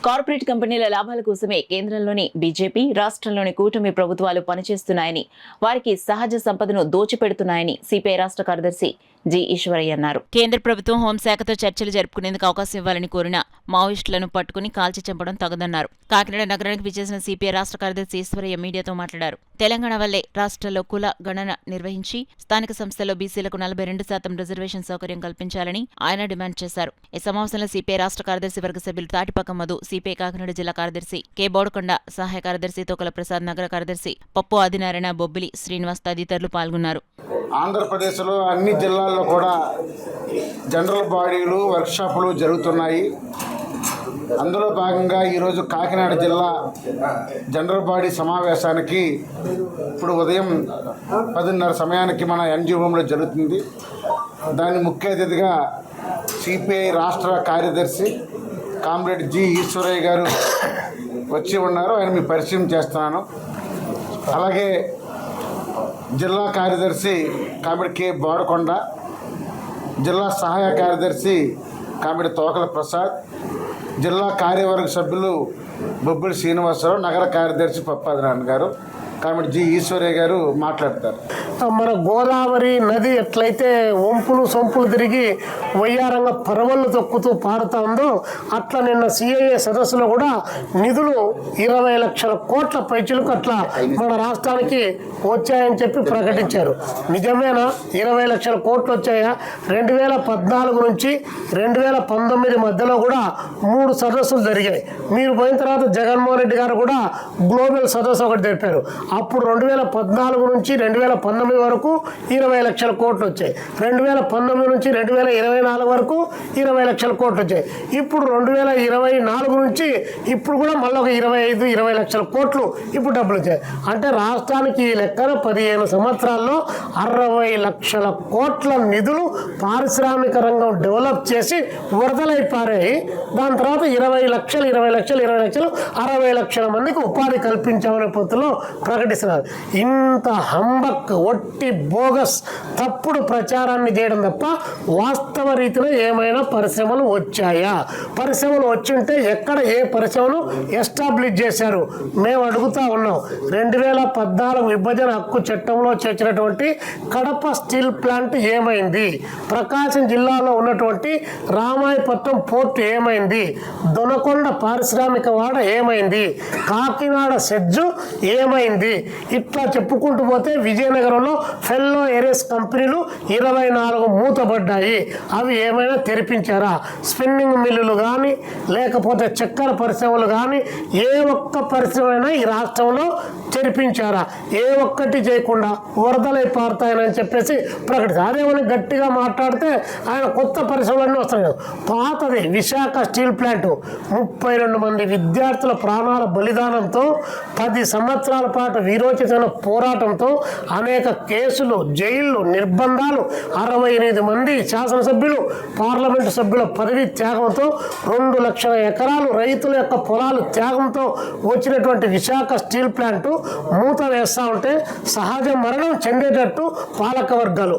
Corporate కంపెనీల లాభాల కోసమే కేంద్రంలోని బీజేపీ, రాష్ట్రంలోని కూటమి ప్రభుత్వాలు పనిచేస్తున్నాయని, వారికి సహజ సంపదను దోచిపెడుతున్నాయని సిపిఐ రాష్ట్ర కార్యదర్శి జి ఈశ్వరయ్య అన్నారు. కేంద్ర ప్రభుత్వం హోంశాఖతో చర్చలు జరుపుకునేందుకు అవకాశం ఇవ్వాలని కోరిన మావోయిస్టులను పట్టుకుని కాల్చి చంపడం తగదన్నారు. కాకినాడ నగరానికి విచ్చేసిన సిపిఐ రాష్ట్ర కార్యదర్శి ఈశ్వరయ్య మీడియాతో మాట్లాడారు. తెలంగాణ వల్లే రాష్ట్రంలో కుల గణన నిర్వహించి స్థానిక సంస్థల్లో బీసీలకు 42% రిజర్వేషన్ సౌకర్యం కల్పించాలని ఆయన డిమాండ్ చేశారు. ఈ సమావేశంలో సిపిఐ రాష్ట్ర కార్యదర్శి వర్గ సభ్యులు తాటిపాక మధు, సిపిఐ కాకినాడ జిల్లా కార్యదర్శి కె బోడకొండ, సహాయ కార్యదర్శి తోకల ప్రసాద్, నగర కార్యదర్శి పప్పు ఆదినారాయణ, బొబ్బిలి శ్రీనివాస్ తదితరులు పాల్గొన్నారు. ఆంధ్రప్రదేశ్లో అన్ని జిల్లాల్లో కూడా జనరల్ బాడీలు, వర్క్షాపులు జరుగుతున్నాయి. అందులో భాగంగా ఈరోజు కాకినాడ జిల్లా జనరల్ బాడీ సమావేశానికి ఇప్పుడు ఉదయం 10:30 సమయానికి మన ఎన్జిఓలో జరుగుతుంది. దాని ముఖ్య అతిథిగా సిపిఐ రాష్ట్ర కార్యదర్శి కామ్రేడ్ జి ఈశ్వరయ్య గారు వచ్చి ఉన్నారు. ఆయన మీ పరిచయం చేస్తున్నాను. అలాగే జిల్లా కార్యదర్శి కామ్రేడ్ కె బోడకొండ, జిల్లా సహాయ కార్యదర్శి కామ్రేడ్ తోకల ప్రసాద్, జిల్లా కార్యవర్గ సభ్యులు బొబ్బిలి శ్రీనివాసరావు, నగర కార్యదర్శి పప్పు ఆదినారాయణ గారు, కామ్రేడ్ జి ఈశ్వరయ్య గారు మాట్లాడతారు. మన గోదావరి నది ఎట్లయితే వంపులు సొంపులు తిరిగి వయ్యారంగా పరవళ్ళు తొక్కుతూ పారుతా ఉందో అట్లా నిన్న సిఐఏ సదస్సులో కూడా నిధులు 20 లక్షల కోట్ల పైచులకు అట్లా మన రాష్ట్రానికి వచ్చాయని చెప్పి ప్రకటించారు. నిజమేనా? 20 లక్షల కోట్లు వచ్చాయా? 2014 నుంచి 2019 మధ్యలో కూడా 3 సదస్సులు జరిగాయి. మీరు పోయిన తర్వాత జగన్మోహన్ రెడ్డి గారు కూడా గ్లోబల్ సదస్సు ఒకటి జరిపారు. అప్పుడు 2014 నుంచి 2019 వరకు 20 లక్షల కోట్లు వచ్చాయి. 2019 నుంచి 2024 వరకు 20 లక్షల కోట్లు వచ్చాయి. ఇప్పుడు 2024 నుంచి ఇప్పుడు కూడా మళ్ళీ ఒక 25-20 లక్షల కోట్లు ఇప్పుడు డబ్బులు వచ్చాయి. అంటే రాష్ట్రానికి ఈ లెక్కన 15 సంవత్సరాల్లో 60 లక్షల కోట్ల నిధులు పారిశ్రామిక రంగం డెవలప్ చేసి వరదలైపారాయి. దాని తర్వాత 20 లక్షలు 60 లక్షల మందికి ఉపాధి కల్పించామనే పొత్తులో ప్రకటిస్తున్నారు. ఇంత హంబక్, ఒట్టి బోగస్, తప్పుడు ప్రచారాన్ని చేయడం తప్ప వాస్తవ రీతిలో ఏమైనా పరిశ్రమలు వచ్చాయా? పరిశ్రమలు వచ్చింటే ఎక్కడ ఏ పరిశ్రమను ఎస్టాబ్లిష్ చేశారు? మేము అడుగుతా ఉన్నాం. 2014 విభజన హక్కు చట్టంలో చేర్చినటువంటి కడప స్టీల్ ప్లాంట్ ఏమైంది? ప్రకాశం జిల్లాలో ఉన్నటువంటి రామాయపట్నం పోర్టు ఏమైంది? దొనకొండ పారిశ్రామిక వాడ ఏమైంది? కాకినాడ సెజ్జు ఏమైంది? ఇట్లా చెప్పుకుంటూ పోతే విజయనగరంలో ఫెల్లో ఎరేస్ కంపెనీలు 24 మూతపడ్డాయి. అవి ఏమైనా తెరిపించారా? స్పిన్నింగ్ మిల్లులు కానీ లేకపోతే చక్కెర పరిశ్రమలు కానీ ఏ ఒక్క పరిశ్రమ ఈ రాష్ట్రంలో తెరిపించారా? ఏ ఒక్కటి చేయకుండా వరదలై పారుతాయని చెప్పేసి ప్రకటించారు. అదేమని గట్టిగా మాట్లాడితే ఆయన కొత్త పరిశ్రమలన్నీ వస్తాయి. పాతది విశాఖ స్టీల్ ప్లాంట్ 32 మంది విద్యార్థుల ప్రాణాల బలిదానంతో 10 సంవత్సరాల పాటు వీరోచితమైన పోరాటంతో అనేక కేసులు, జైళ్లు, నిర్బంధాలు, 68 మంది శాసనసభ్యులు, పార్లమెంటు సభ్యుల పదవి త్యాగంతో 2 లక్షల ఎకరాలు రైతుల యొక్క పొలాలు త్యాగంతో వచ్చినటువంటి విశాఖ స్టీల్ ప్లాంట్ మూత వేస్తూ ఉంటే సహజ మరణం చెందేటట్టు పాలక వర్గాలు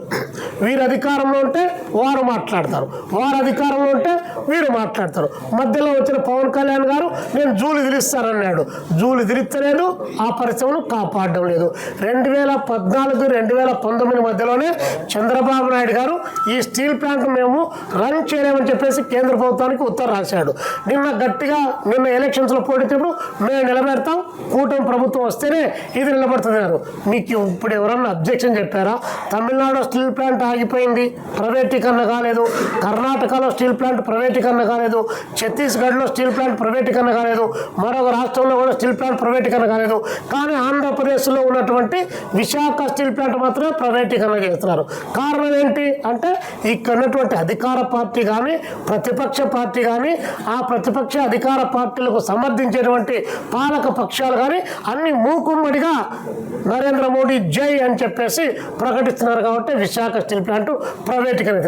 వీరు అధికారంలో ఉంటే వారు మాట్లాడతారు, వారు అధికారంలో ఉంటే వీరు మాట్లాడతారు. మధ్యలో వచ్చిన పవన్ కళ్యాణ్ గారు నేను జూలు తిరిస్తానన్నాడు. జూలు తిరిస్తలేదు, ఆ పరిశ్రమను కాపాడడం లేదు. 2014-2019 మధ్యలోనే చంద్రబాబు నాయుడు గారు ఈ స్టీల్ ప్లాంట్ మేము రన్ చేయలేమని చెప్పేసి కేంద్ర ప్రభుత్వానికి ఉత్తరం రాశాడు. నిన్న ఎలక్షన్స్లో పోటీప్పుడు మేము నిలబెడతాం, కూటమి ప్రభుత్వం వస్తేనే ఇది నిలబడుతున్నారు. మీకు ఇప్పుడు ఎవరన్నా అబ్జెక్షన్ చెప్పారా? తమిళనాడు స్టీల్ ప్లాంట్ ఆగిపోయింది, ప్రైవేటీకరణ కాలేదు. కర్ణాటకలో స్టీల్ ప్లాంట్ ప్రైవేటీకరణ కాలేదు. ఛత్తీస్గఢ్లో స్టీల్ ప్లాంట్ ప్రైవేటీకరణ కాలేదు. మరొక రాష్ట్రంలో కూడా స్టీల్ ప్లాంట్ ప్రైవేటీకరణ కాలేదు. కానీ ఆంధ్రప్రదేశ్లో ఉన్నటువంటి విశాఖ స్టీల్ ప్లాంట్ మాత్రమే ప్రైవేటీకరణ చేస్తున్నారు. కారణం ఏంటి అంటే ఇక్కడ ఉన్నటువంటి అధికార పార్టీ కానీ ప్రతిపక్ష పార్టీ కానీ ఆ ప్రతిపక్ష అధికార పార్టీలకు సమర్థించేటువంటి పాలక పక్షాలు కానీ అన్ని మూకుమ్మడిగా నరేంద్ర మోడీ జై అని చెప్పేసి ప్రకటిస్తున్నారు. కాబట్టి విశాఖ స్టీల్ ప్లాంట్ ప్రైవేటీకరణ.